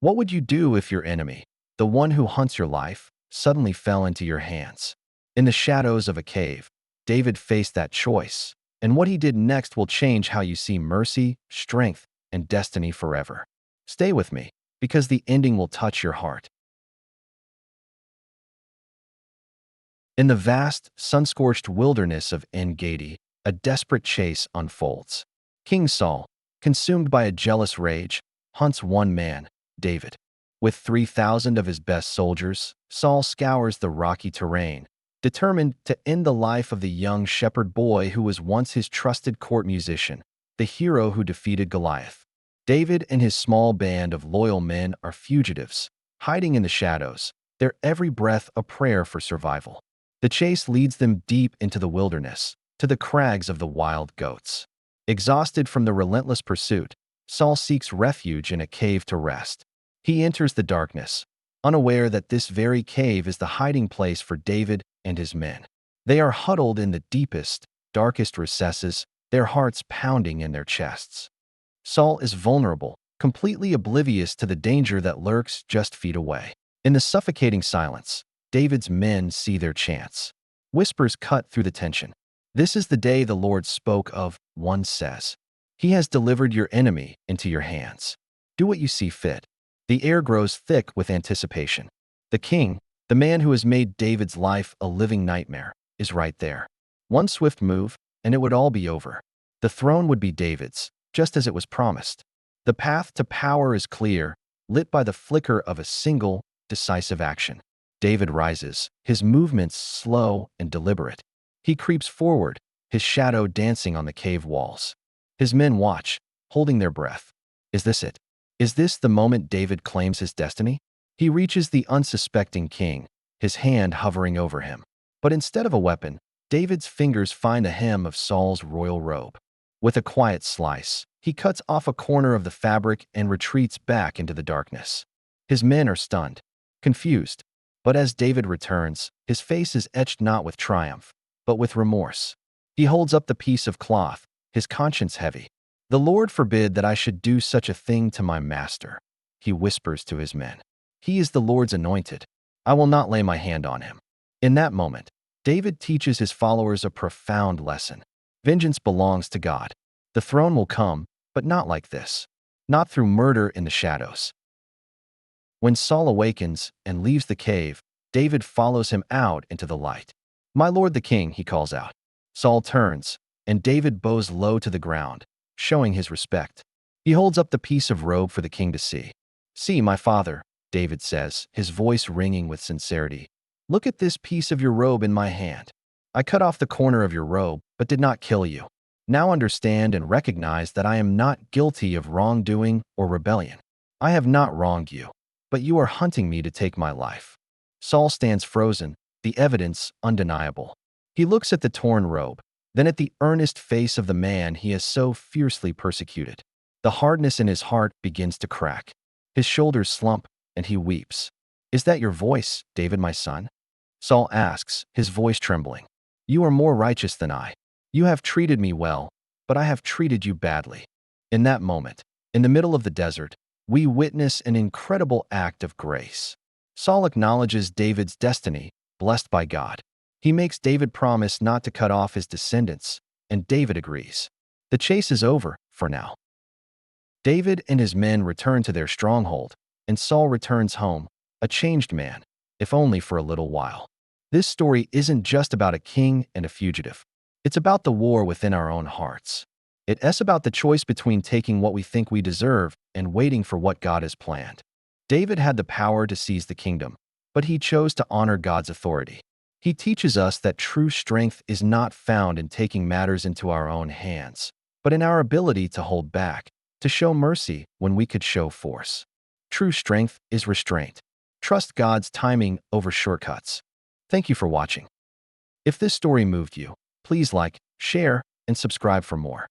What would you do if your enemy, the one who hunts your life, suddenly fell into your hands? In the shadows of a cave, David faced that choice, and what he did next will change how you see mercy, strength, and destiny forever. Stay with me, because the ending will touch your heart. In the vast, sun-scorched wilderness of En-Gedi, a desperate chase unfolds. King Saul, consumed by a jealous rage, hunts one man, David. With 3,000 of his best soldiers, Saul scours the rocky terrain, determined to end the life of the young shepherd boy who was once his trusted court musician, the hero who defeated Goliath. David and his small band of loyal men are fugitives, hiding in the shadows, their every breath a prayer for survival. The chase leads them deep into the wilderness, to the crags of the wild goats. Exhausted from the relentless pursuit, Saul seeks refuge in a cave to rest. He enters the darkness, unaware that this very cave is the hiding place for David and his men. They are huddled in the deepest, darkest recesses, their hearts pounding in their chests. Saul is vulnerable, completely oblivious to the danger that lurks just feet away. In the suffocating silence, David's men see their chance. Whispers cut through the tension. "This is the day the Lord spoke of," one says. "He has delivered your enemy into your hands. Do what you see fit." The air grows thick with anticipation. The king, the man who has made David's life a living nightmare, is right there. One swift move, and it would all be over. The throne would be David's, just as it was promised. The path to power is clear, lit by the flicker of a single, decisive action. David rises, his movements slow and deliberate. He creeps forward, his shadow dancing on the cave walls. His men watch, holding their breath. Is this it? Is this the moment David claims his destiny? He reaches the unsuspecting king, his hand hovering over him. But instead of a weapon, David's fingers find the hem of Saul's royal robe. With a quiet slice, he cuts off a corner of the fabric and retreats back into the darkness. His men are stunned, confused. But as David returns, his face is etched not with triumph, but with remorse. He holds up the piece of cloth, his conscience heavy. "The Lord forbid that I should do such a thing to my master," he whispers to his men. "He is the Lord's anointed. I will not lay my hand on him." In that moment, David teaches his followers a profound lesson. Vengeance belongs to God. The throne will come, but not like this. Not through murder in the shadows. When Saul awakens and leaves the cave, David follows him out into the light. "My lord the king," he calls out. Saul turns, and David bows low to the ground, showing his respect. He holds up the piece of robe for the king to see. "See, my father," David says, his voice ringing with sincerity. "Look at this piece of your robe in my hand. I cut off the corner of your robe, but did not kill you. Now understand and recognize that I am not guilty of wrongdoing or rebellion. I have not wronged you, but you are hunting me to take my life." Saul stands frozen, the evidence undeniable. He looks at the torn robe, then at the earnest face of the man he has so fiercely persecuted. The hardness in his heart begins to crack. His shoulders slump, and he weeps. "Is that your voice, David, my son?" Saul asks, his voice trembling. "You are more righteous than I. You have treated me well, but I have treated you badly." In that moment, in the middle of the desert, we witness an incredible act of grace. Saul acknowledges David's destiny, blessed by God. He makes David promise not to cut off his descendants, and David agrees. The chase is over, for now. David and his men return to their stronghold, and Saul returns home, a changed man, if only for a little while. This story isn't just about a king and a fugitive. It's about the war within our own hearts. It's about the choice between taking what we think we deserve and waiting for what God has planned. David had the power to seize the kingdom, but he chose to honor God's authority. He teaches us that true strength is not found in taking matters into our own hands, but in our ability to hold back, to show mercy when we could show force. True strength is restraint. Trust God's timing over shortcuts. Thank you for watching. If this story moved you, please like, share, and subscribe for more.